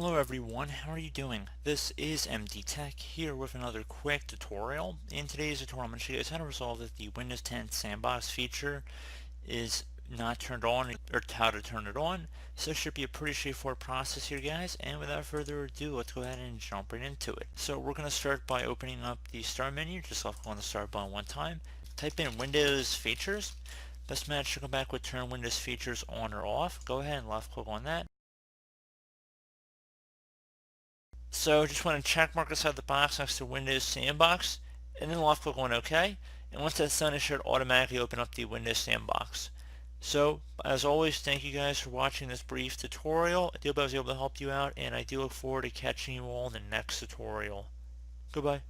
Hello everyone, how are you doing? This is MD Tech here with another quick tutorial. In today's tutorial I'm going to show you guys how to resolve that the Windows 10 Sandbox feature is not turned on, or how to turn it on. So it should be a pretty straightforward process here guys, and without further ado let's go ahead and jump right into it. So we're going to start by opening up the start menu. Just left click on the start button one time. Type in Windows Features. Best match to come back with turn Windows Features on or off. Go ahead and left click on that. So just want to check mark inside the box next to Windows Sandbox, and then left click on OK. And once that's done, it should automatically open up the Windows Sandbox. So as always, thank you guys for watching this brief tutorial. I do hope I was able to help you out, and I do look forward to catching you all in the next tutorial. Goodbye.